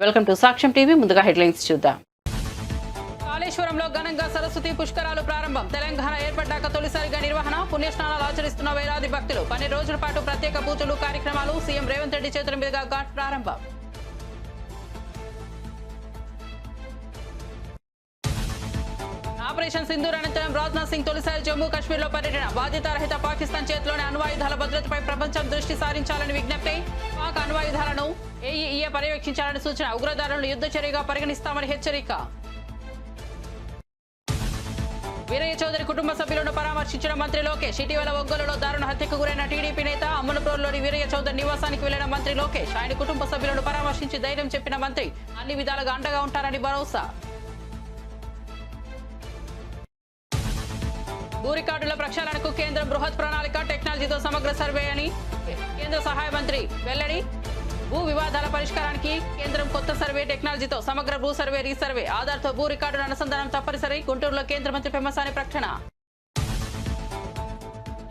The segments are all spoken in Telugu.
వెల్కమ్ టు సాక్ష్యం టీవీ. ముందుగా హెడ్లైన్స్ చూద్దాం. కాళేశ్వరంలో ఘనంగా సరస్వతి పుష్కరాలు ప్రారంభం. తెలంగాణ ఏర్పడ్డాక తొలిసారిగా నిర్వహణ. పుణ్యస్నానాలు ఆచరిస్తున్న వేలాది భక్తులు. 12 రోజుల పాటు ప్రత్యేక పూజలు కార్యక్రమాలు. సీఎం రేవంత్ రెడ్డి చేతుల మీదుగా ఘాట్ ప్రారంభం. ఆపరేషన్ సింధూర్ అనంతరం రాజ్నాథ్ సింగ్ తొలిసారి జమ్మూ కాశ్మీర్లో పర్యటన. బాధ్యతారహిత పాకిస్తాన్ చేతిలోని అణ్వాయుధాల భద్రతపై ప్రపంచం దృష్టి సారించాలని విజ్ఞప్తి. పాక్ అణ్వాయుధాలను ఏఈఏ పర్యవేక్షించాలని సూచన. ఉగ్రదాడులను యుద్ధ చర్యగా పరిగణిస్తామని హెచ్చరిక. వీరయ్య చౌదరి కుటుంబ సభ్యులను పరామర్శించిన మంత్రి లోకేష్. ఇటీవల ఒంగోలులో దారుణ హత్యకు గురైన టీడీపీ నేత అమ్మనప్రోలులోని వీరయ్య చౌదరి నివాసానికి వెళ్లిన మంత్రి లోకేష్. ఆయన కుటుంబ సభ్యులను పరామర్శించి ధైర్యం చెప్పిన మంత్రి అన్ని విధాలుగా అండగా ఉంటారని భరోసా. భూ రికార్డుల ప్రక్షాళనకు కేంద్రం బృహత్ ప్రణాళిక. టెక్నాలజీతో సమగ్ర సర్వే అని కేంద్ర సహాయ మంత్రి వెల్లడి. భూ వివాదాల పరిష్కారానికి కేంద్రం కొత్త సర్వే టెక్నాలజీతో సమగ్ర భూ సర్వే రీసర్వే ఆధార్తో భూ రికార్డుల అనుసంధానం తప్పనిసరి. గుంటూరులో కేంద్ర మంత్రి పెమ్మసాని ప్రకటన.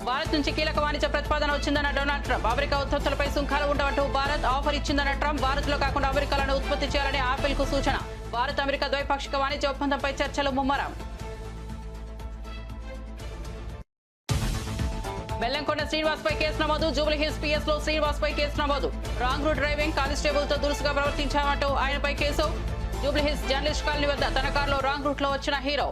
భారత్ నుంచి కీలక వాణిజ్య ప్రతిపాదన వచ్చిందన్న డొనాల్డ్ ట్రంప్. అమెరికా ఉత్పత్తులపై సుంకాలు ఉండవంటూ భారత్ ఆఫర్ ఇచ్చిందన్న ట్రంప్. భారత్ లో కాకుండా అమెరికాలను ఉత్పత్తి చేయాలని ఆపిల్ కు సూచన. భారత్ అమెరికా ద్వైపాక్షిక వాణిజ్య ఒప్పందంపై చర్చలు ముమ్మరం. బెల్లంకొండ శ్రీనివాస్ పై కేసు నమోదు. జూబ్లీహిల్స్ పిఎస్ లో శ్రీనివాస్ పై కేసు నమోదు. రాంగ్ రూట్ డ్రైవింగ్, కానిస్టేబుల్ తో దురుసుగా ప్రవర్తించామంటూ ఆయనపై కేసు. జూబ్లీహిల్స్ జర్నలిస్ట్ కాలనీ వద్ద తన కారులో రాంగ్ రూట్ లో వచ్చిన హీరో.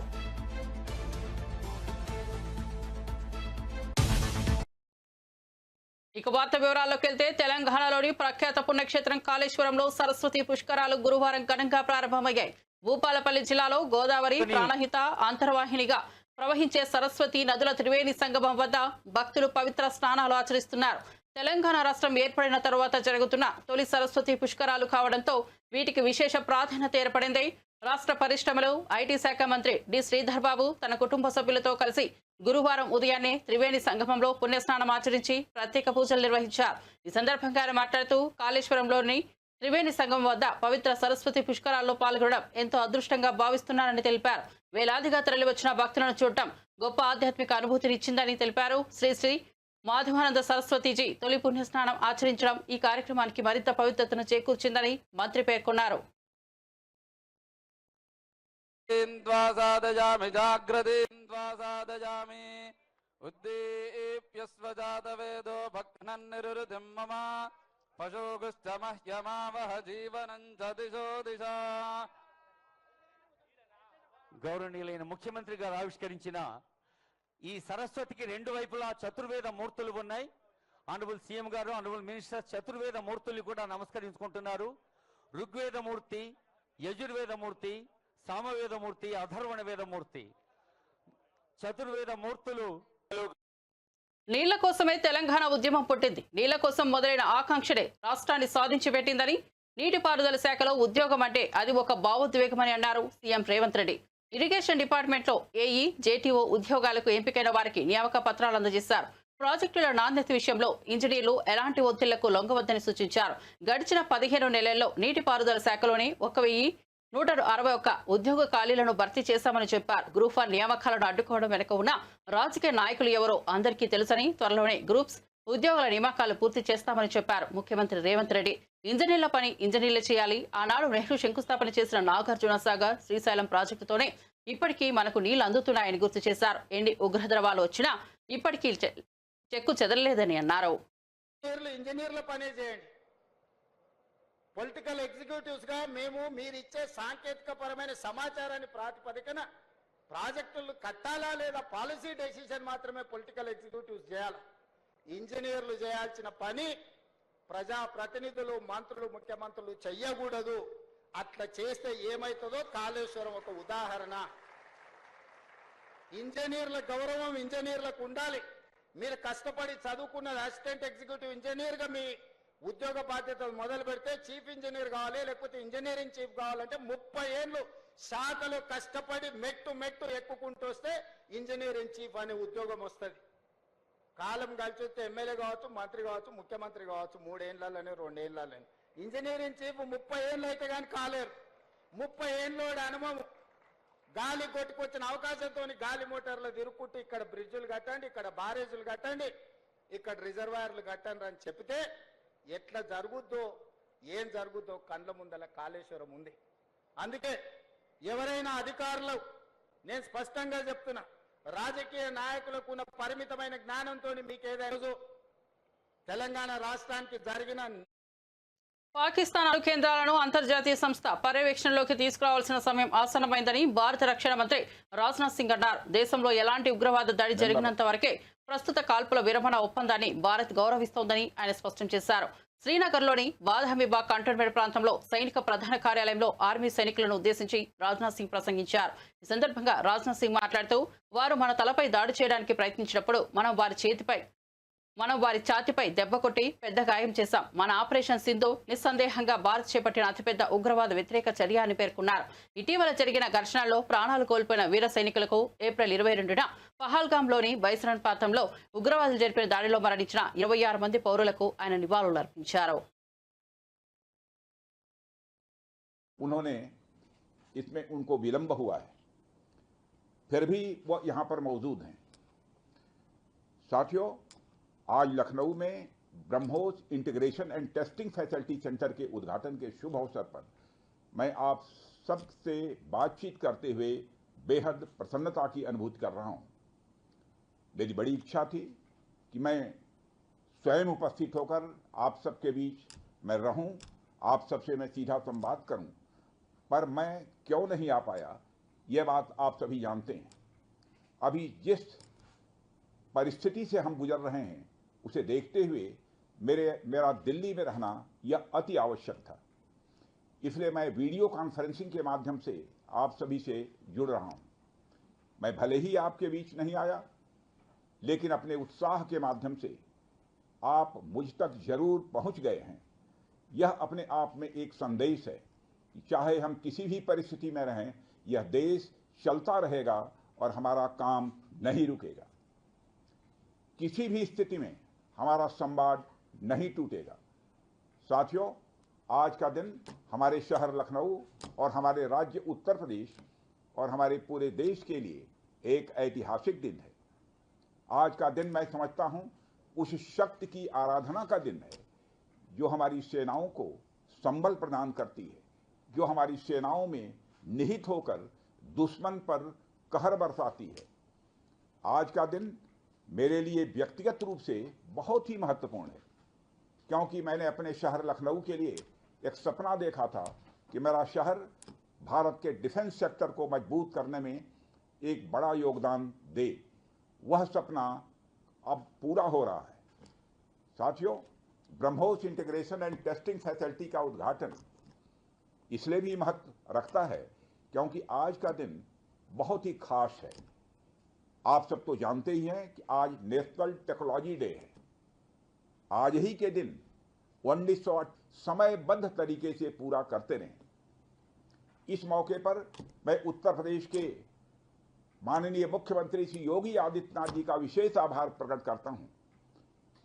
ఇక వార్త వివరాల్లోకి వెళ్తే తెలంగాణలోని ప్రఖ్యాత పుణ్యక్షేత్రం కాళేశ్వరంలో సరస్వతి పుష్కరాలు గురువారం ఘనంగా ప్రారంభమయ్యాయి. భూపాలపల్లి జిల్లాలో గోదావరి ప్రాణహిత అంతర్వాహినిగా ప్రవహించే సరస్వతి నదుల త్రివేణి సంగమం వద్ద భక్తులు పవిత్ర స్నానాలు ఆచరిస్తున్నారు. తెలంగాణ రాష్ట్రం ఏర్పడిన తరువాత జరుగుతున్న తొలి సరస్వతి పుష్కరాలు కావడంతో వీటికి విశేష ప్రాధాన్యత ఏర్పడింది. రాష్ట్ర పరిశ్రమలు ఐటీ శాఖ మంత్రి డి శ్రీధర్ బాబు తన కుటుంబ సభ్యులతో కలిసి గురువారం ఉదయాన్నే త్రివేణి సంగమంలో పుణ్యస్నానం ఆచరించి ప్రత్యేక పూజలు నిర్వహించారు. ఈ సందర్భంగా ఆయన మాట్లాడుతూ కాళేశ్వరంలోని త్రివేణి సంగమం వద్ద పవిత్ర సరస్వతి పుష్కరాల్లో పాల్గొనడం ఎంతో అదృష్టంగా భావిస్తున్నారని తెలిపారు. వేలాదిగా తరలివచ్చిన భక్తులను చూడటం గొప్ప ఆధ్యాత్మిక అనుభూతినిచ్చిందని తెలిపారు. శ్రీ శ్రీ మాధవానంద సరస్వతిజీ తొలి పుణ్యస్నానం ఆచరించడం ఈ కార్యక్రమానికి మరింత పవిత్రతను చేకూర్చిందని మంత్రి పేర్కొన్నారు. గౌరవనీయులైన ముఖ్యమంత్రి గారు ఆవిష్కరించిన ఈ సరస్వతికి రెండు వైపులా చతుర్వేద మూర్తులు ఉన్నాయి. ఆనరబుల్ సీఎం గారు, ఆనరబుల్ మినిస్టర్ చతుర్వేద మూర్తులు కూడా నమస్కరించుకుంటున్నారు. ఋగ్వేద మూర్తి, యజుర్వేద మూర్తి, సామవేద మూర్తి, అథర్వణ వేద మూర్తి, చతుర్వేద మూర్తులు. నీళ్ల కోసమే తెలంగాణ ఉద్యమం పుట్టింది. నీళ్ల కోసం మొదలైన ఆకాంక్షనే రాష్ట్రాన్ని సాధించి పెట్టిందని నీటిపారుదల శాఖలో ఉద్యోగం అంటే అది ఒక భావోద్వేగమని అన్నారు CM Revanth Reddy. Irrigation department లో ఏఈ, జేటీఓ ఉద్యోగాలకు ఎంపికైన వారికి నియామక పత్రాలు అందజేశారు. ప్రాజెక్టుల నాణ్యత విషయంలో ఇంజనీర్లు ఎలాంటి ఒత్తిళ్లకు లొంగవద్దని సూచించారు. గడిచిన 15 నెలల్లో నీటిపారుదల శాఖలోని 1161 ఉద్యోగ ఖాళీలను భర్తీ చేశామని చెప్పారు. గ్రూప్ 1 నియామకాలను అడ్డుకోవడం వెనుక ఉన్న రాజకీయ నాయకులు ఎవరో అందరికీ తెలుసని, త్వరలోనే గ్రూప్స్ ఉద్యోగుల నియామకాలు పూర్తి చేస్తామని చెప్పారు ముఖ్యమంత్రి రేవంత్ రెడ్డి. ఇంజనీర్ల పని ఇంజనీర్లు చేయాలి. ఆనాడు నెహ్రూ శంకుస్థాపన చేసిన నాగార్జున సాగర్, శ్రీశైలం ప్రాజెక్టుతోనే ఇప్పటికీ మనకు నీళ్లు అందుతున్నాయని గుర్తు చేశారు. ఎన్ని ఉగ్రద్రవాలు వచ్చినా ఇప్పటికీ చెక్కు చెదరలేదని అన్నారు. ఇంజనీర్ల పనే చేయండి. పొలిటికల్ ఎగ్జిక్యూటివ్స్ గా మేము మీరిచ్చే సాంకేతిక పరమైన సమాచారాన్ని ప్రాతిపదికన ప్రాజెక్టులు కట్టాలా లేదా పాలసీ డెసిషన్ మాత్రమే పొలిటికల్ ఎగ్జిక్యూటివ్స్ చేయాలి. ఇంజనీర్లు చేయాల్సిన పని ప్రజాప్రతినిధులు, మంత్రులు, ముఖ్యమంత్రులు చెయ్యకూడదు. అట్లా చేస్తే ఏమవుతుందో కాళేశ్వరం ఒక ఉదాహరణ. ఇంజనీర్ల గౌరవం ఇంజనీర్లకు ఉండాలి. మీరు కష్టపడి చదువుకున్నది అసిస్టెంట్ ఎగ్జిక్యూటివ్ ఇంజనీర్గా మీ ఉద్యోగ బాధ్యతలు మొదలు పెడితే చీఫ్ ఇంజనీర్ కావాలి, లేకపోతే ఇంజనీరింగ్ చీఫ్ కావాలంటే 30 ఏళ్ళు శాఖలు కష్టపడి మెట్టు ఎక్కుకుంటూ వస్తే ఇంజనీరింగ్ చీఫ్ అనే ఉద్యోగం వస్తుంది. కాలం కలిసి వస్తే ఎమ్మెల్యే కావచ్చు, మంత్రి కావచ్చు, ముఖ్యమంత్రి కావచ్చు, 3 ఏళ్లలోనే 2 ఏళ్లలోనే. ఇంజనీరింగ్ చీఫ్ 30 ఏళ్ళు అయితే కానీ కాలేరు. 30 ఏళ్ళు అనుభవం. గాలి కొట్టుకొచ్చిన అవకాశంతో గాలి మోటార్లు తిరుక్కుంటూ ఇక్కడ బ్రిడ్జులు కట్టండి, ఇక్కడ బారేజులు కట్టండి, ఇక్కడ రిజర్వాయర్లు కట్టండి అని చెప్తే ఎట్లా జరుగుద్దో ఏం జరుగుతో కండ్ల ముందల కాళేశ్వరం ఉంది. అందుకే ఎవరైనా అధికారులు, నేను స్పష్టంగా చెప్తున్నా, రాజకీయ నాయకులకు ఉన్న పరిమితమైన జ్ఞానంతో మీకు ఏదైనా తెలంగాణ రాష్ట్రానికి జరిగిన పాకిస్తాన్ అణు కేంద్రాలను అంతర్జాతీయ సంస్థ పర్యవేక్షణలోకి తీసుకురావాల్సిన సమయం ఆసన్నమైందని భారత రక్షణ మంత్రి రాజ్నాథ్ సింగ్ అన్నారు. దేశంలో ఎలాంటి ఉగ్రవాద దాడి జరిగినంత వరకే ప్రస్తుత కాల్పుల విరమణ ఒప్పందాన్ని భారత్ గౌరవిస్తోందని ఆయన స్పష్టం చేశారు. శ్రీనగర్లోని బాదహమిబాగ్ కంటోన్మెంట్ ప్రాంతంలో సైనిక ప్రధాన కార్యాలయంలో ఆర్మీ సైనికులను ఉద్దేశించి రాజ్నాథ్ సింగ్ ప్రసంగించారు. ఈ సందర్భంగా రాజ్నాథ్ సింగ్ మాట్లాడుతూ, వారు మన తలపై దాడి చేయడానికి ప్రయత్నించినప్పుడు మనం వారి ఛాతీపై దెబ్బ కొట్టి పెద్ద గాయం చేశాం. మన ఆపరేషన్ సింధు నిస్సందేహంగా భారత్ చేపట్టిన అతిపెద్ద ఉగ్రవాద వ్యతిరేక చర్య అని పేర్కొన్నారు. ఇటీవల జరిగిన ఘర్షణల్లో ప్రాణాలు కోల్పోయిన వీర సైనికులకు ఏప్రిల్ 22న పహల్గాంలోని బైసరన్ ప్రాంతంలో ఉగ్రవాదులు జరిపిన దాడిలో మరణించిన 26 మంది పౌరులకు ఆయన నివాళులర్పించారు. उन्होंने इसमें उनको विलंब हुआ है, फिर भी वो यहाँ पर मौजूद हैं। साथियों, आज लखनऊ में BrahMos integration and testing facility centre के उद्घाटन के शुभ अवसर पर मैं आप सबसे बातचीत करते हुए बेहद प्रसन्नता की अनुभूति कर रहा हूं। मेरी बड़ी इच्छा थी कि मैं स्वयं उपस्थित होकर आप सबके बीच मैं रहूं, आप सबसे मैं सीधा संवाद करूं, पर मैं क्यों नहीं आ पाया, यह बात आप सभी जानते हैं। अभी जिस परिस्थिति से हम गुजर रहे हैं उसे देखते हुए मेरा दिल्ली में रहना यह अति आवश्यक था। इसलिए मैं वीडियो कॉन्फ्रेंसिंग के माध्यम से आप सभी से जुड़ रहा हूं। मैं भले ही आपके बीच नहीं आया, लेकिन अपने उत्साह के माध्यम से आप मुझ तक जरूर पहुंच गए हैं। यह अपने आप में एक संदेश है कि चाहे हम किसी भी परिस्थिति में रहें, यह देश चलता रहेगा और हमारा काम नहीं रुकेगा। किसी भी स्थिति में हमारा संवाद नहीं टूटेगा। साथियों, आज का दिन हमारे शहर लखनऊ और हमारे राज्य उत्तर प्रदेश और हमारे पूरे देश के लिए एक ऐतिहासिक दिन है। आज का दिन मैं समझता हूं उस शक्ति की आराधना का दिन है जो हमारी सेनाओं को संबल प्रदान करती है, जो हमारी सेनाओं में निहित होकर दुश्मन पर कहर बरसाती है। आज का दिन मेरे लिए व्यक्तिगत रूप से बहुत ही महत्वपूर्ण है, क्योंकि मैंने अपने शहर लखनऊ के लिए एक सपना देखा था कि मेरा शहर भारत के डिफेंस सेक्टर को मजबूत करने में एक बड़ा योगदान दे। वह सपना अब पूरा हो रहा है। साथियों, BrahMos integration and testing facility का उद्घाटन इसलिए भी महत्व रखता है क्योंकि आज का दिन बहुत ही खास है। आप सब तो जानते ही हैं कि आज नेशनल टेक्नोलॉजी डे है। आज ही के दिन 1908 समयबद्ध तरीके से पूरा करते रहे। इस मौके पर मैं उत्तर प्रदेश के माननीय मुख्यमंत्री श्री योगी आदित्यनाथ जी का विशेष आभार प्रकट करता हूं।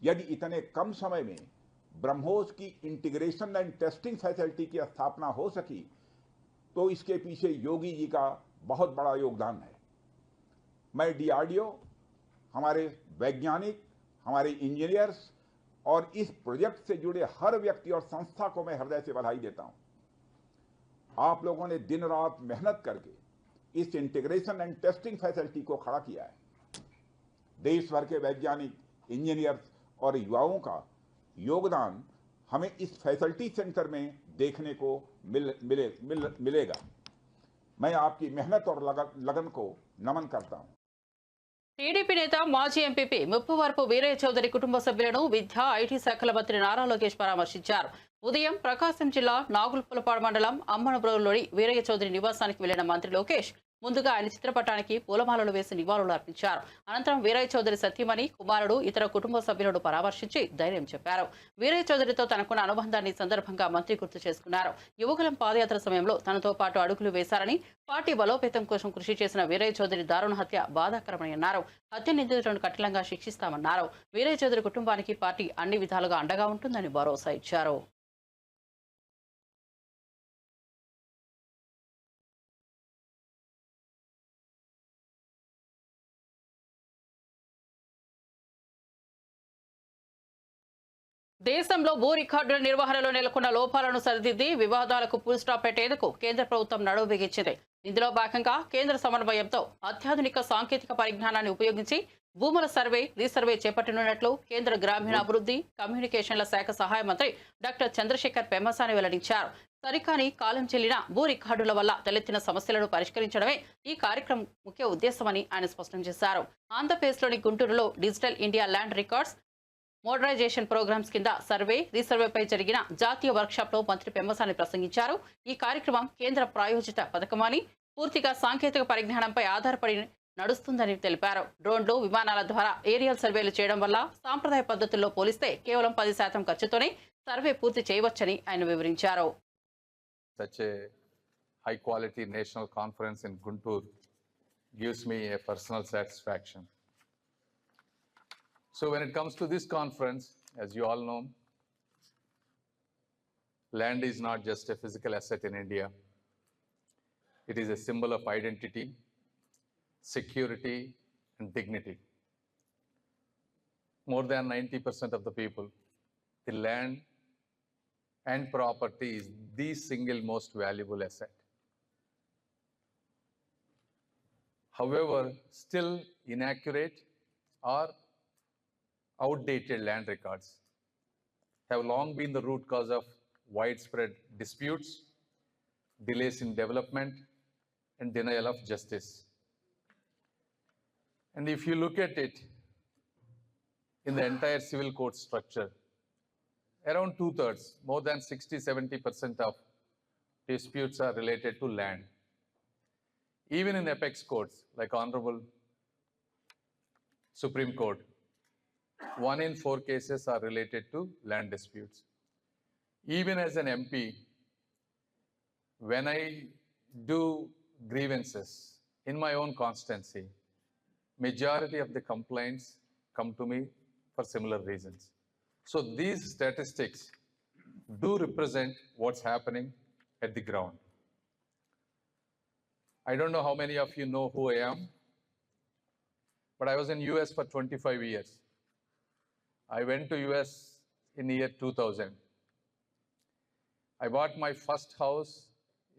यदि इतने कम समय में ब्रह्मोस की इंटीग्रेशन एंड टेस्टिंग फैसिलिटी की स्थापना हो सकी तो इसके पीछे योगी जी का बहुत बड़ा योगदान है। मैं डीआरडीओ, हमारे वैज्ञानिक, हमारे इंजीनियर्स और इस प्रोजेक्ट से जुड़े हर व्यक्ति और संस्था को मैं हृदय से बधाई देता हूं। आप लोगों ने दिन रात मेहनत करके इस इंटीग्रेशन एंड टेस्टिंग फैसिलिटी को खड़ा किया है। देश भर के वैज्ञानिक, इंजीनियर्स और युवाओं का योगदान हमें इस फैसिलिटी सेंटर में देखने को मिलेगा। मैं आपकी मेहनत और लगन को नमन करता हूं। టీడీపీ నేత మాజీ ఎంపీపీ ముప్పవరపు వీరయ్య చౌదరి కుటుంబ సభ్యులను విద్యా ఐటీ శాఖల మంత్రి నారా లోకేష్ పరామర్శించారు. ఉదయం ప్రకాశం జిల్లా నాగులపులపాడు మండలం అమ్మనబ్రోలులోని వీరయ్య చౌదరి నివాసానికి వెళ్లిన మంత్రి లోకేష్ ముందుగా ఆయన చిత్రపటానికి పూలమాలలు వేసి నివాళులు అర్పించారు. అనంతరం వీరయ్య చౌదరి సతీమణి, కుమారుడు, ఇతర కుటుంబ సభ్యులను పరామర్శించి ధైర్యం చెప్పారు. వీరయ్య చౌదరితో తనకున్న అనుబంధాన్ని సందర్భంగా మంత్రి గుర్తు చేసుకున్నారు. యువకులం పాదయాత్ర సమయంలో తనతో పాటు అడుగులు వేశారని, పార్టీ బలోపేతం కోసం కృషి చేసిన వీరయ్య చౌదరి దారుణ హత్య బాధాకరమని అన్నారు. హత్య నిందితులను కఠినంగా శిక్షిస్తామన్నారు. వీరయ్య చౌదరి కుటుంబానికి పార్టీ అన్ని విధాలుగా అండగా ఉంటుందని భరోసా ఇచ్చారు. దేశంలో భూ రికార్డుల నిర్వహణలో నెలకొన్న లోపాలను సరిదిద్ది వివాదాలకు ఫుల్ స్టాప్ పెట్టేందుకు కేంద్ర ప్రభుత్వం నడుం బిగించింది. ఇందులో భాగంగా కేంద్ర సమన్వయంతో అత్యాధునిక సాంకేతిక పరిజ్ఞానాన్ని ఉపయోగించి భూముల సర్వే, రీసర్వే చేపట్టనున్నట్లు కేంద్ర గ్రామీణాభివృద్ధి, కమ్యూనికేషన్ల శాఖ సహాయ మంత్రి డాక్టర్ చంద్రశేఖర్ పెమ్మసాని వెల్లడించారు. సరికాని కాలం చెల్లిన భూ రికార్డుల వల్ల తలెత్తిన సమస్యలను పరిష్కరించడమే ఈ కార్యక్రమం ముఖ్య ఉద్దేశమని ఆయన స్పష్టం చేశారు. ఆంధ్రప్రదేశ్లోని గుంటూరులో digital India land records modernisation programmes కింద సర్వే, రీసర్వేపై జరిగిన జాతీయ వర్క్షాప్లో మంత్రి పెమ్మసాని ప్రసంగించారు. ఈ కార్యక్రమం కేంద్ర ప్రాయోజిత పథకమని, పూర్తిగా సాంకేతిక పరిజ్ఞానంపై ఆధారపడి నడుస్తుందని తెలిపారు. డ్రోన్లు, విమానాల ద్వారా ఏరియల్ సర్వేలు చేయడం వల్ల సాంప్రదాయ పద్ధతుల్లో పోలిస్తే కేవలం 10% ఖర్చుతోనే సర్వే పూర్తి చేయవచ్చని ఆయన వివరించారు. Such a high quality national conference in Guntur gives me a personal satisfaction. So when it comes to this conference, as you all know, land is not just a physical asset in India. It is a symbol of identity, security, and dignity. More than 90% of the people, the land and property is the single most valuable asset. However, still inaccurate or outdated land records have long been the root cause of widespread disputes, delays in development, and denial of justice. And if you look at it in the entire civil court structure, around 2/3, more than 60-70% of disputes are related to land. Even in apex courts, like Honorable Supreme Court, 1 in 4 cases are related to land disputes. Even as an MP, when I do grievances in my own constituency, majority of the complaints come to me for similar reasons. So these statistics do represent what's happening at the ground. I don't know how many of you know who I am, but I was in US for 25 years. I went to US in year 2000. I bought my first house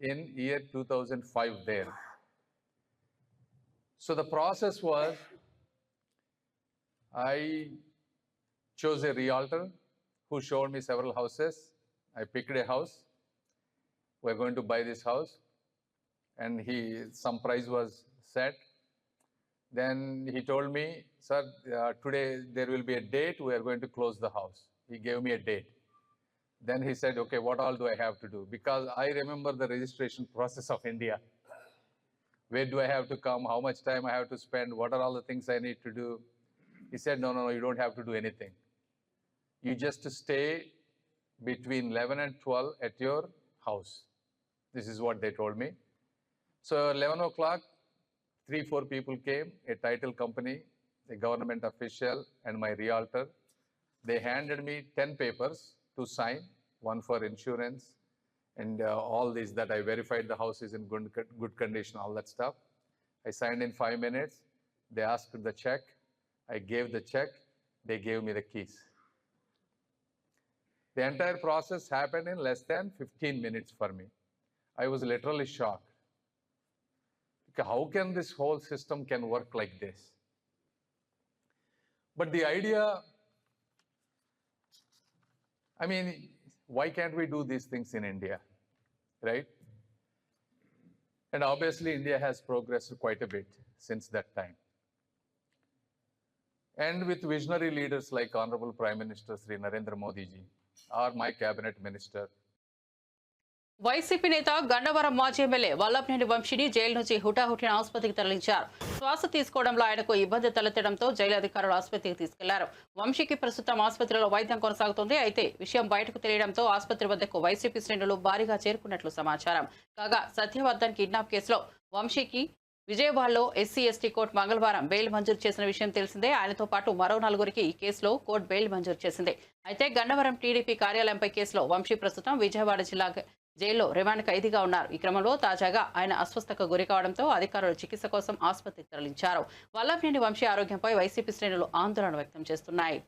in year 2005 there. So the process was, I chose a realtor who showed me several houses. I picked a house. We're going to buy this house. And some price was set. Then he told me, sir, today there will be a date, we are going to close the house. He gave me a date. Then he said, okay, what all do I have to do? Because I remember the registration process of India. Where do I have to come? How much time I have to spend? What are all the things I need to do? He said, no, you don't have to do anything. You just stay between 11 and 12 at your house. This is what they told me. So 11 o'clock, 3-4 people came, a title company, a government official, and my realtor. They handed me 10 papers to sign, one for insurance, and all these that I verified the house is in good condition, all that stuff. I signed in 5 minutes. They asked the check. I gave the check. They gave me the keys. The entire process happened in less than 15 minutes for me. I was literally shocked. How can this whole system can work like this? But the idea, I mean, why can't we do these things in India, right? And obviously India has progressed quite a bit since that time. And with visionary leaders like Honorable Prime Minister Sri Narendra Modi ji, or my cabinet minister. YCP నేత గన్నవరం మాజీ ఎమ్మెల్యే వల్లభనేని వంశీని జైలు నుంచి హుటాహుటిన ఆసుపత్రికి తరలించారు. శ్వాస తీసుకోవడంలో ఆయనకు ఇబ్బంది తలెత్తడంతో జైలు అధికారులు ఆసుపత్రికి తీసుకెళ్లారు. వంశీకి ప్రస్తుతం ఆసుపత్రిలో వైద్యం కొనసాగుతోంది. అయితే విషయం బయటకు తెలియడంతో ఆసుపత్రి వద్దకు వైసీపీ శ్రేణులు భారీగా చేరుకున్నట్లు సమాచారం. కాగా సత్యవర్ధన్ కిడ్నాప్ కేసులో వంశీకి విజయవాడలో ఎస్సీ/ఎస్టీ కోర్టు మంగళవారం బెయిల్ మంజూరు చేసిన విషయం తెలిసిందే. ఆయనతో పాటు మరో 4గురికి ఈ కేసులో కోర్టు బెయిల్ మంజూరు చేసింది. అయితే గన్నవరం టీడీపీ కార్యాలయంపై కేసులో వంశీ ప్రస్తుతం విజయవాడ జిల్లా జైల్లో రిమాండ్ ఖైదీగా ఉన్నారు. ఈ క్రమంలో తాజాగా ఆయన అస్వస్థతకు గురి కావడంతో అధికారులు చికిత్స కోసం ఆసుపత్రికి తరలించారు. వల్లభనేని వంశీ ఆరోగ్యంపై వైసీపీ శ్రేణులు ఆందోళన వ్యక్తం చేస్తున్నాయి.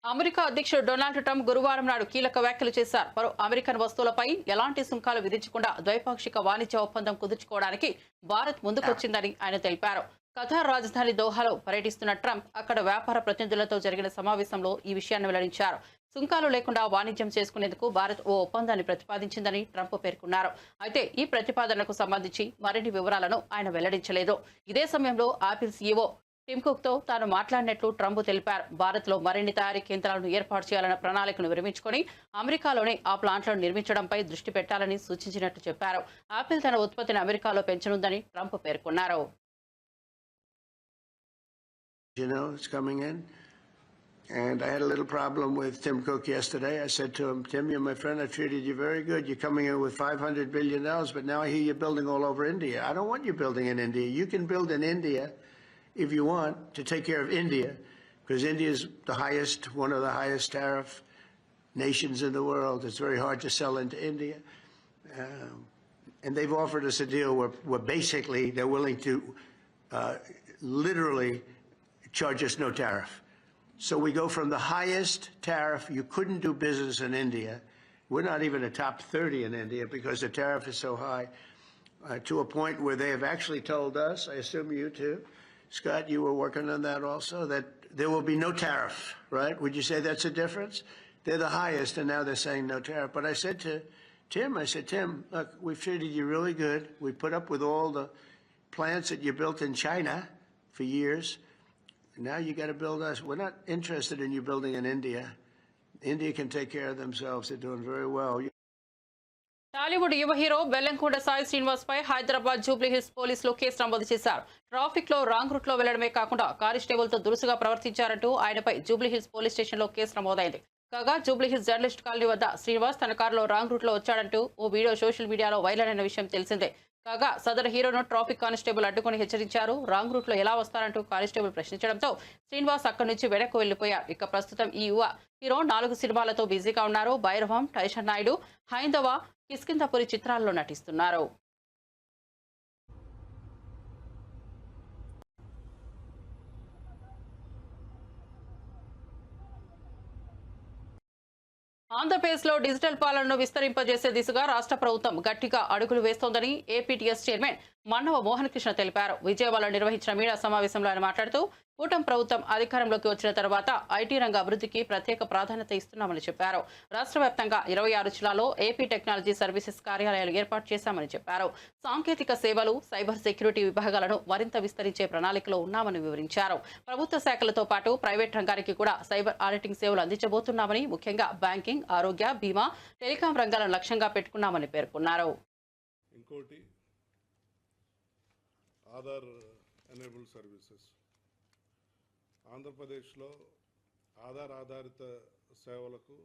అమెరికా అధ్యక్షుడు డొనాల్డ్ ట్రంప్ గురువారం నాడు కీలక వ్యాఖ్యలు చేశారు. పలు అమెరికన్ వస్తువులపై ఎలాంటి సుంకాలు విధించకుండా ద్వైపాక్షిక వాణిజ్య ఒప్పందం కుదుర్చుకోవడానికి భారత్ ముందుకొచ్చిందని ఆయన తెలిపారు. ఖతార్ రాజధాని దోహాలో పర్యటిస్తున్న ట్రంప్ అక్కడ వ్యాపార ప్రతినిధులతో జరిగిన సమావేశంలో ఈ విషయాన్ని వెల్లడించారు. సుంకాలు లేకుండా వాణిజ్యం చేసుకునేందుకు భారత్ ఓ ఒప్పందాన్ని ప్రతిపాదించిందని ట్రంప్ పేర్కొన్నారు. అయితే ఈ ప్రతిపాదనకు సంబంధించి మరిన్ని వివరాలను ఆయన వెల్లడించలేదు. ఇదే సమయంలో ఆపిల్ సీఈఓ టిమ్ కుక్ తో తాను మాట్లాడినట్లు ట్రంప్ తెలిపారు. భారత్ లో మరిన్ని తయారీ కేంద్రాలను ఏర్పాటు చేయాలన్న ప్రణాళికను విరమించుకొని అమెరికాలోనే ఆ ప్లాంట్లను నిర్మించడంపై దృష్టి పెట్టాలని సూచించినట్టు చెప్పారు. ఆపిల్ తన ఉత్పత్తిని అమెరికాలో పెంచనుందని ట్రంప్ పేర్కొన్నారు. You know, it's coming in. And I had a little problem with Tim Cook yesterday. I said to him, Tim, you're my friend. I treated you very good. You're coming in with $500 billion, but now I hear you're building all over India. I don't want you building in India. You can build in India if you want to take care of India, because India is one of the highest tariff nations in the world. It's very hard to sell into India. And they've offered us a deal where basically they're willing to literally charge us no tariff. So we go from the highest tariff, you couldn't do business in India. We're not even a top 30 in India because the tariff is so high, to a point where they have actually told us, I assume you too, Scott, you were working on that also, that there will be no tariff, right? Would you say that's a difference? They're the highest, and now they're saying no tariff. But I said to Tim, Tim, look, we've treated you really good. We put up with all the plants that you built in China for years. Now you got to build us. We're not interested in you building in India. India can take care of themselves. They're doing very well. Tollywood యువ హీరో బెల్లంకొండ సాయి శ్రీనివాస్ పై హైదరాబాద్ జూబ్లీ హిల్స్ పోలీసులు కేసు నమోదు చేశారు. ట్రాఫిక్ లో రాంగ్ రూట్ లో వెళ్లడమే కాకుండా కానిస్టేబుల్ తో దురుసుగా ప్రవర్తించారంటూ ఆయనపై జూబ్లీ హిల్స్ పోలీస్ స్టేషన్ లో కేసు నమోదైంది. కాగా జూబ్లీ హిల్స్ జర్నలిస్ట్ కాలనీ వద్ద శ్రీనివాస్ తన కారులో రాంగ్ రూట్ లో వచ్చాడంటూ ఓ వీడియో సోషల్ మీడియాలో వైరల్ అయిన విషయం తెలిసిందే. కాగా సదరు హీరోను ట్రాఫిక్ కానిస్టేబుల్ అడ్డుకుని హెచ్చరించారు. రాంగ్ రూట్ లో ఎలా వస్తారంటూ కానిస్టేబుల్ ప్రశ్నించడంతో శ్రీనివాస్ అక్కడి నుంచి వెనక్కు వెళ్లిపోయారు. ఇక ప్రస్తుతం ఈ యువ హీరో 4 సినిమాలతో బిజీగా ఉన్నారు. భైరవం, టైషన్ నాయుడు, హైందవ, కిష్కింధపురి చిత్రాల్లో నటిస్తున్నారు. ఆంధ్రప్రదేశ్లో డిజిటల్ పాలనను విస్తరింపజేసే దిశగా రాష్ట్ర ప్రభుత్వం గట్టిగా అడుగులు వేస్తోందని ఏపీటీఎస్ చైర్మన్ మన్నవ మోహన్ కృష్ణ తెలిపారు. విజయవాడలో నిర్వహించిన మీడియా సమావేశంలో ఆయన మాట్లాడుతూ కూటమి ప్రభుత్వం అధికారంలోకి వచ్చిన తర్వాత ఐటీ రంగ అభివృద్ధికి ప్రత్యేక ప్రాధాన్యత ఇస్తున్నామని చెప్పారు. రాష్ట్ర వ్యాప్తంగా 26 జిల్లాల్లో ఏపీ టెక్నాలజీ సర్వీసెస్ కార్యాలయాలు ఏర్పాటు చేశామని చెప్పారు. సాంకేతిక సేవలు, సైబర్ సెక్యూరిటీ విభాగాలను మరింత విస్తరించే ప్రణాళికలో ఉన్నామని వివరించారు. ప్రభుత్వ శాఖలతో పాటు ప్రైవేట్ రంగానికి కూడా సైబర్ ఆడిటింగ్ సేవలు అందించబోతున్నామని, ముఖ్యంగా బ్యాంకింగ్, ఆరోగ్య, బీమా, టెలికాం రంగాలను లక్ష్యంగా పెట్టుకున్నామని పేర్కొన్నారు. ఇంకోటి ఆధార్ ఎనేబుల్ సర్వీసెస్. ఆంధ్రప్రదేశ్లో ఆధార్ ఆధారిత సేవలకు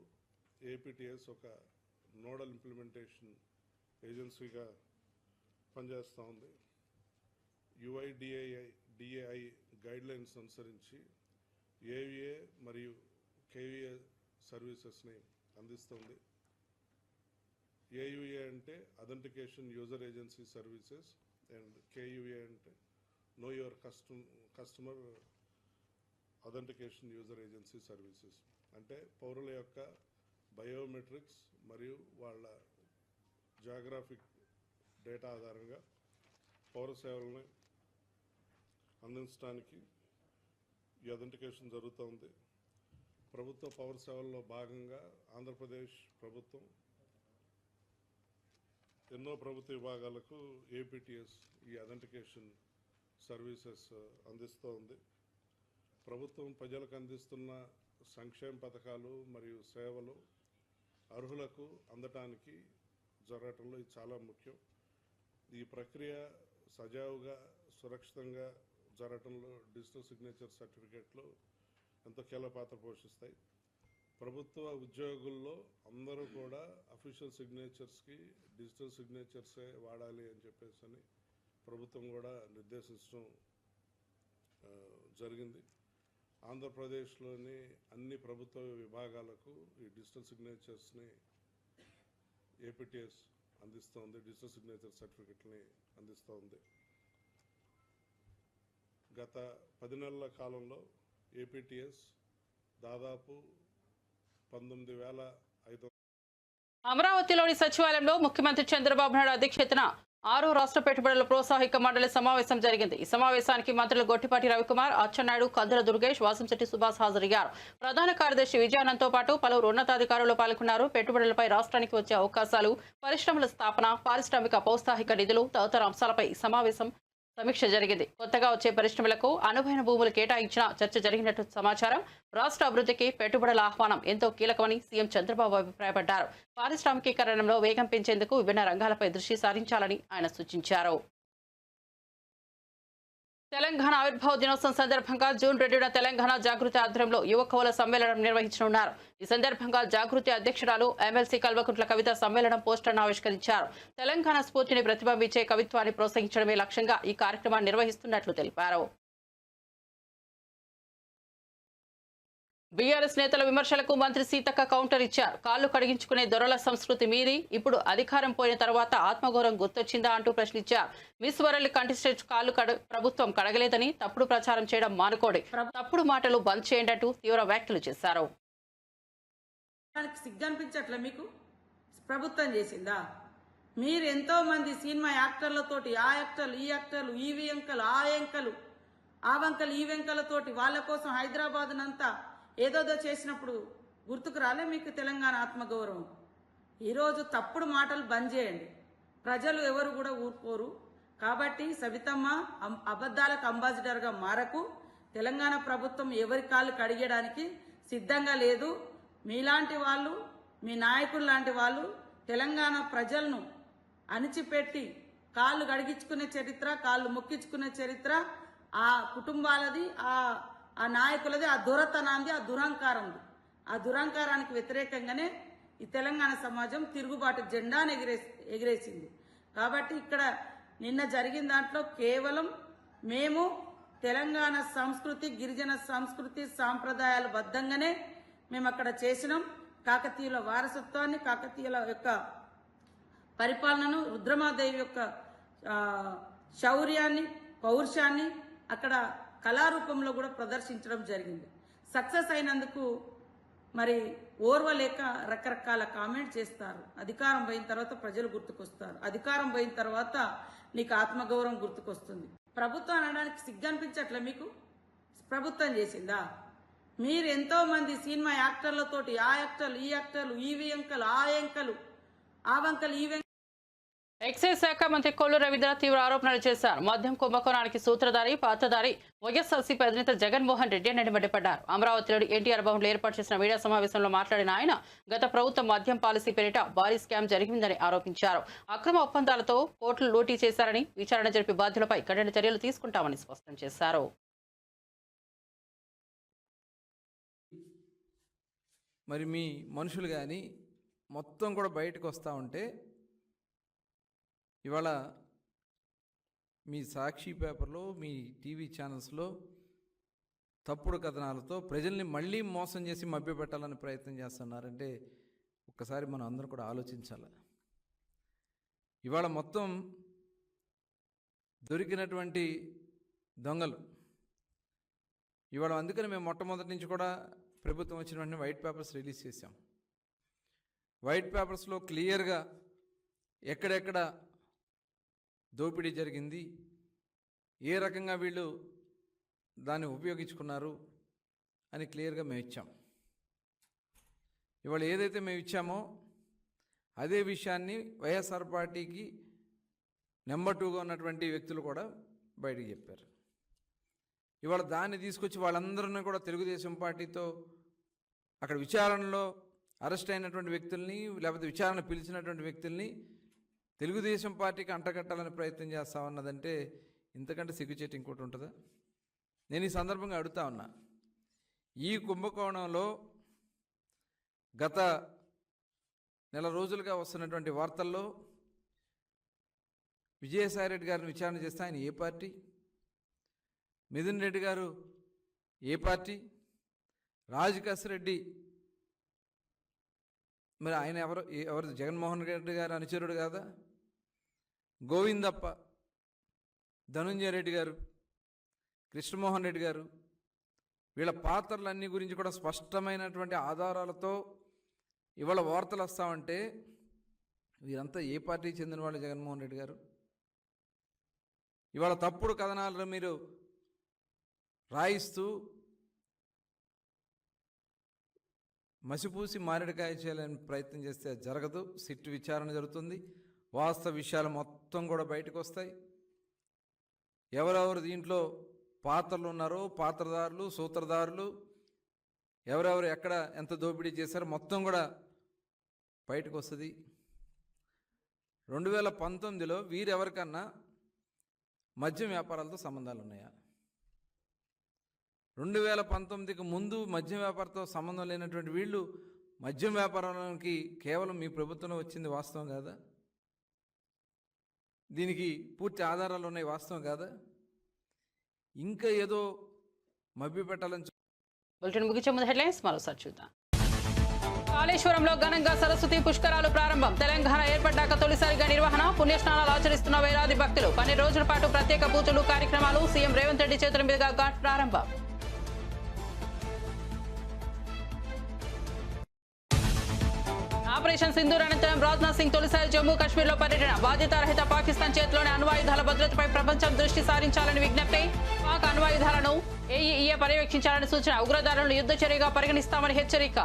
ఏపీటీఎస్ ఒక నోడల్ ఇంప్లిమెంటేషన్ ఏజెన్సీగా పనిచేస్తూ ఉంది. యుఐడిఏఐ గైడ్లైన్స్ అనుసరించి ఏవిఏ మరియు కేవిఏ సర్వీసెస్ని అందిస్తుంది. ఏయుఏ అంటే authentication user agency services and KUA అంటే know your customer authentication user agency services. అంటే పౌరుల యొక్క బయోమెట్రిక్స్ మరియు వాళ్ళ జాగ్రాఫిక్ డేటా ఆధారంగా పౌర సేవలను అందించడానికి ఈ అథెంటికేషన్ జరుగుతుంది. ప్రభుత్వ పౌర సేవల్లో భాగంగా ఆంధ్రప్రదేశ్ ప్రభుత్వం ఎన్నో ప్రభుత్వ విభాగాలకు ఏపీటీఎస్ ఈ అథెంటికేషన్ సర్వీసెస్ అందిస్తూ ఉంది. ప్రభుత్వం ప్రజలకు అందిస్తున్న సంక్షేమ పథకాలు మరియు సేవలు అర్హులకు అందటానికి జరగటంలో ఇది చాలా ముఖ్యం. ఈ ప్రక్రియ సజావుగా, సురక్షితంగా జరగటంలో డిజిటల్ సిగ్నేచర్ సర్టిఫికేట్లు ఎంతో కీలక పాత్ర పోషిస్తాయి. ప్రభుత్వ ఉద్యోగుల్లో అందరూ కూడా అఫీషియల్ సిగ్నేచర్స్కి డిజిటల్ సిగ్నేచర్సే వాడాలి అని చెప్పేసి అని ప్రభుత్వం కూడా నిర్దేశించడం జరిగింది. ఆంధ్రప్రదేశ్లోని అన్ని ప్రభుత్వ విభాగాలకు ఈ డిజిటల్ సిగ్నేచర్స్ని ఏపీటీఎస్ అందిస్తోంది, డిజిటల్ సిగ్నేచర్ సర్టిఫికెట్ని అందిస్తోంది. గత 10 నెలల కాలంలో ఏపీటీఎస్ దాదాపు 19,500 అమరావతిలోని సచివాలయంలో ముఖ్యమంత్రి చంద్రబాబు నాయుడు అధ్యక్షతన 6 రాష్ట్ర పెట్టుబడుల ప్రోత్సాహక మండలి సమావేశం జరిగింది. ఈ సమావేశానికి మంత్రులు గొట్టిపాటి రవికుమార్, అచ్చెన్నాయుడు, కందుల దుర్గేష్, వాసంశెట్టి సుభాష్ హాజరయ్యారు. ప్రధాన కార్యదర్శి విజయానంద్తో పాటు పలువురు ఉన్నతాధికారులు పాల్గొన్నారు. పెట్టుబడులపై రాష్ట్రానికి వచ్చే అవకాశాలు, పరిశ్రమల స్థాపన, పారిశ్రామిక ప్రోత్సాహక నిధులు తదితర అంశాలపై ఈ సమావేశం సమీక్ష జరిగింది. కొత్తగా వచ్చే పరిశ్రమలకు అనువైన భూములు కేటాయించిన చర్చ జరిగినట్టు సమాచారం. రాష్ట్ర అభివృద్ధికి పెట్టుబడుల ఆహ్వానం ఎంతో కీలకమని సీఎం చంద్రబాబు అభిప్రాయపడ్డారు. పారిశ్రామికీకరణలో వేగం పెంచేందుకు విభిన్న రంగాలపై దృష్టి సారించాలని ఆయన సూచించారు. తెలంగాణ ఆవిర్భావ దినోత్సవం సందర్భంగా జూన్ 2న తెలంగాణ జాగృతి ఆధ్వర్యంలో యువ కవుల సమ్మేళనం నిర్వహించనున్నారు. ఈ సందర్భంగా జాగృతి అధ్యక్షురాలు ఎమ్మెల్సీ కల్వకుంట్ల కవిత సమ్మేళనం పోస్టర్ను ఆవిష్కరించారు. తెలంగాణ స్ఫూర్తిని ప్రతిబింబించే కవిత్వాన్ని ప్రోత్సహించడమే లక్ష్యంగా ఈ కార్యక్రమాన్ని నిర్వహిస్తున్నట్లు తెలిపారు. బీఆర్ఎస్ నేతల విమర్శలకు మంత్రి సీతక్క కౌంటర్ ఇచ్చారు. కాళ్లు కడిగించుకునే దొరల సంస్కృతి మీది ఇప్పుడు అధికారం పోయిన తర్వాత ఆత్మగౌరవం గుర్తొచ్చిందా అంటూ ప్రశ్నించారు. మిస్ వరల్డ్ కంటెస్టెంట్ కాళ్లు ప్రభుత్వం కడగలేదని తప్పుడు ప్రచారం చేయడం మానుకోండి, తప్పుడు మాటలు బంద్ చేయండి అంటూ తీవ్ర వ్యాఖ్యలు చేశారు. సిగ్గనిపించట్లే మీకు? ప్రభుత్వం చేసిందా? మీరు ఎంతో మంది సినిమా యాక్టర్లతోటి ఆ యాక్టర్లు ఈ యాక్టర్లు ఈ వెంకలు ఆ వెంకలు ఆ వంకలు ఈ వెంకలతోటి వాళ్ళ కోసం హైదరాబాద్ నంతా ఏదోదో చేసినప్పుడు గుర్తుకు రాలే మీకు తెలంగాణ ఆత్మగౌరవం? ఈరోజు తప్పుడు మాటలు బంద్ చేయండి. ప్రజలు ఎవరు కూడా ఊరుకోరు. కాబట్టి సబితమ్మ అబద్ధాలకు అంబాసిడర్గా మారకు. తెలంగాణ ప్రభుత్వం ఎవరి కాళ్ళు కడిగేయడానికి సిద్ధంగా లేదు. మీలాంటి వాళ్ళు, మీ నాయకులు లాంటి వాళ్ళు తెలంగాణ ప్రజలను అణిచిపెట్టి కాళ్ళు కడిగించుకునే చరిత్ర, కాళ్ళు మొక్కించుకునే చరిత్ర ఆ కుటుంబాలది, ఆ నాయకులది, ఆ దొరతనాంది, ఆ దురహంకారంది. ఆ దురహంకారానికి వ్యతిరేకంగానే ఈ తెలంగాణ సమాజం తిరుగుబాటు జెండాను ఎగిరేసింది. కాబట్టి ఇక్కడ నిన్న జరిగిన దాంట్లో కేవలం మేము తెలంగాణ సంస్కృతి, గిరిజన సంస్కృతి, సాంప్రదాయాల బద్ధంగానే మేము అక్కడ చేసినాం. కాకతీయుల వారసత్వాన్ని, కాకతీయుల యొక్క పరిపాలనను, రుద్రమాదేవి యొక్క శౌర్యాన్ని, పౌరుషాన్ని అక్కడ కళారూపంలో కూడా ప్రదర్శించడం జరిగింది. సక్సెస్ అయినందుకు మరి ఓర్వలేక రకరకాల కామెంట్ చేస్తారు. అధికారం పోయిన తర్వాత ప్రజలు గుర్తుకొస్తారు. అధికారం పోయిన తర్వాత నీకు ఆత్మగౌరవం గుర్తుకొస్తుంది. ప్రభుత్వం అనడానికి సిగ్గనిపించట్లే మీకు? ప్రభుత్వం చేసిందా? మీరు ఎంతో మంది సినిమా యాక్టర్లతోటి ఆ యాక్టర్లు ఈ యాక్టర్లు ఈ వెంకలు ఆ వెంకలు ఆ వంకలు ఈ వెంకలు. ఎక్సైజ్ శాఖ మంత్రి కొల్లు రవీంద్ర తీవ్ర ఆరోపణలు చేశారు. మద్యం కుంభకోణానికి సూత్రధారి, పాత్రధారి వైఎస్ఆర్సీపీ అధినేత జగన్మోహన్ రెడ్డి అని మండిపడ్డారు. అమరావతిలోని ఎన్టీఆర్ భవన్లో ఏర్పాటు చేసిన మీడియా సమావేశంలో మాట్లాడిన ఆయన గత ప్రభుత్వం మద్యం పాలసీ పేరిట భారీ స్కామ్ జరిగిందని ఆరోపించారు. అక్రమ ఒప్పందాలతో కోట్లు లూటీ చేశారని, విచారణ జరిపి బాధ్యులపై కఠిన చర్యలు తీసుకుంటామని స్పష్టం చేశారు. మరి మీ మనుషులు కానీ మొత్తం కూడా బయటకు వస్తూ ఉంటే ఇవాళ మీ సాక్షి పేపర్లో, మీ టీవీ ఛానల్స్లో తప్పుడు కథనాలతో ప్రజల్ని మళ్ళీ మోసం చేసి మభ్యపెట్టాలని ప్రయత్నం చేస్తున్నారంటే ఒక్కసారి మనం అందరం కూడా ఆలోచించాలి. ఇవాళ మొత్తం దొరికినటువంటి దొంగలు ఇవాళ, అందుకని మేము మొట్టమొదటి నుంచి కూడా ప్రభుత్వం వచ్చిన వెంటనే వైట్ పేపర్స్ రిలీజ్ చేశాం. వైట్ పేపర్స్లో క్లియర్గా ఎక్కడెక్కడ దోపిడీ జరిగింది, ఏ రకంగా వీళ్ళు దాన్ని ఉపయోగించుకున్నారు అని క్లియర్గా మేము ఇచ్చాం. ఇవాళ ఏదైతే మేము ఇచ్చామో అదే విషయాన్ని వైఎస్ఆర్ పార్టీకి నెంబర్ 2గా ఉన్నటువంటి వ్యక్తులు కూడా బయటికి చెప్పారు. ఇవాళ దాన్ని తీసుకొచ్చి వాళ్ళందరినీ కూడా తెలుగుదేశం పార్టీతో అక్కడ విచారణలో అరెస్ట్ అయినటువంటి వ్యక్తుల్ని, లేకపోతే విచారణ పిలిచినటువంటి వ్యక్తుల్ని తెలుగుదేశం పార్టీకి అంటగట్టాలని ప్రయత్నం చేస్తామన్నదంటే ఇంతకంటే సిగ్గుచేటు ఇంకోటి ఉంటుందా? నేను ఈ సందర్భంగా అడుగుతా ఉన్నా, ఈ కుంభకోణంలో గత నెల రోజులుగా వస్తున్నటువంటి వార్తల్లో విజయసాయిరెడ్డి గారిని విచారణ చేస్తే ఆయన ఏ పార్టీ? మిథున్ రెడ్డి గారు ఏ పార్టీ? రాజకేశ్ రెడ్డి మరి ఆయన ఎవరు జగన్మోహన్ రెడ్డి గారు అనుచరుడు కాదా? గోవిందప్ప, ధనుంజయ రెడ్డి గారు, కృష్ణమోహన్ రెడ్డి గారు, వీళ్ళ పాత్రలన్నీ గురించి కూడా స్పష్టమైనటువంటి ఆధారాలతో ఇవాళ వార్తలు వస్తామంటే వీరంతా ఏ పార్టీకి చెందిన వాళ్ళు జగన్మోహన్ రెడ్డి గారు? ఇవాళ తప్పుడు కథనాలను మీరు రాయిస్తూ మసిపూసి మారేడుకాయ చేయాలని ప్రయత్నం చేస్తే అది జరగదు. సిట్ విచారణ జరుగుతుంది, వాస్తవ విషయాలు మొత్తం కూడా బయటకు వస్తాయి. ఎవరెవరు దీంట్లో పాత్రలు ఉన్నారో, పాత్రదారులు, సూత్రధారులు, ఎవరెవరు ఎక్కడ ఎంత దోపిడీ చేశారో మొత్తం కూడా బయటకు వస్తుంది. 2019లో వీరెవరికన్నా మద్యం వ్యాపారాలతో సంబంధాలు ఉన్నాయా? 2019కి ముందు మద్యం వ్యాపారంతో సంబంధం లేనటువంటి వీళ్ళు మద్యం వ్యాపారానికి కేవలం మీ ప్రభుత్వంలో వచ్చింది వాస్తవం కాదా? దీనికి పూర్తి ఆధారాలు ఉన్నాయి, వాస్తవం కాదా? ఇంకా ఏదో మభ్య పెట్టాలని బులెటిన్ ముగించే ముందు హెడ్లైన్స్ మరోసారి చూద్దాం. కాళేశ్వరంలో ఘనంగా సరస్వతి పుష్కరాలు ప్రారంభం. తెలంగాణ ఏర్పడ్డాక తొలిసారిగా నిర్వహణ. పుణ్యస్నానాలు ఆచరిస్తున్న వేలాది భక్తులు. 12 రోజుల పాటు ప్రత్యేక పూజలు, కార్యక్రమాలు. సీఎం రేవంత్ రెడ్డి చేతుల మీదుగా ఘాట్ ప్రారంభం. ఆపరేషన్ సింధూర్ అనంతరం రాజ్నాథ్ సింగ్ తొలిసారి జమ్మూ కాశ్మీర్లో పర్యటన. బాధ్యతారహిత పాకిస్తాన్ చేతిలోని అణ్వాయుధాల భద్రతపై ప్రపంచం దృష్టి సారించాలని విజ్ఞప్తి. పాక్ అణ్వాయుధాలను ఏఈఏ పర్యవేక్షించాలని సూచన. ఉగ్రదాడులను యుద్ధ చర్యగా పరిగణిస్తామని హెచ్చరిక.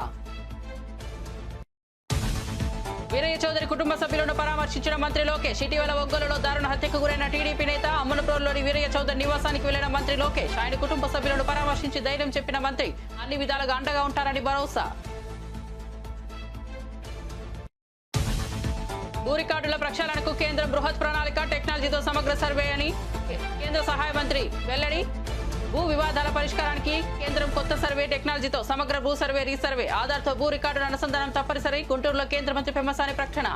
వీరయ్య చౌదరి కుటుంబ సభ్యులను పరామర్శించిన మంత్రి లోకేష్. ఇటీవల ఒంగోలులో దారుణ హత్యకు గురైన టీడీపీ నేత అమ్మనప్రోలులోని వీరయ్య చౌదరి నివాసానికి వెళ్లిన మంత్రి లోకేష్. ఆయన కుటుంబ సభ్యులను పరామర్శించి ధైర్యం చెప్పిన మంత్రి అన్ని విధాలుగా అండగా ఉంటారని భరోసా. భూ రికార్డుల ప్రక్షాళనకు కేంద్రం బృహత్ ప్రణాళిక, టెక్నాలజీతో సమగ్ర సర్వే అని కేంద్ర సహాయ మంత్రి వెల్లడి. భూ వివాదాల పరిష్కారానికి కేంద్రం కొత్త సర్వే టెక్నాలజీతో సమగ్ర భూ సర్వే, రీసర్వే, ఆధార్తో భూ రికార్డుల అనుసంధానం తప్పనిసరి. గుంటూరులో కేంద్ర మంత్రి పెమ్మసాని ప్రకటన.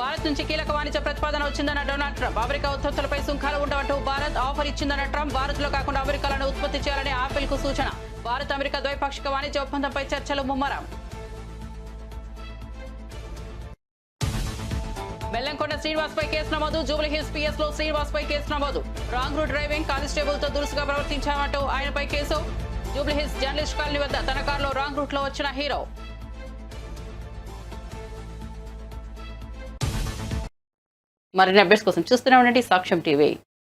భారత్ నుంచి కీలక వాణిజ్య ప్రతిపాదన వచ్చిందన్న డొనాల్డ్ ట్రంప్. అమెరికా ఉత్పత్తులపై సుంకాలు ఉండవంటూ భారత్ ఆఫర్ ఇచ్చిందన్న ట్రంప్. భారత్లో కాకుండా అమెరికాలను ఉత్పత్తి చేయాలని ఆపిల్ కు సూచన. భారత్ అమెరికా ద్వైపాక్షిక వాణిజ్య ఒప్పందంపై చర్చలు ముమ్మరం. బెల్లంకొండ శ్రీనివాస్ పై కేసు నమోదు. జూబ్లీహిల్స్ పిఎస్ లో శ్రీనివాస్ పై కేసు నమోదు. రాంగ్ రూట్ డ్రైవింగ్, కానిస్టేబుల్ తో దురుసుగా ప్రవర్తించామంటూ ఆయనపై కేసు. జూబ్లీహిల్స్ జర్నలిస్ట్ కాలనీ వద్ద తన కారులో రాంగ్ రూట్ లో వచ్చిన హీరో. మరిన్ని అప్డేట్స్ కోసం చూస్తూనే ఉండండి సాక్ష్యం టీవీ.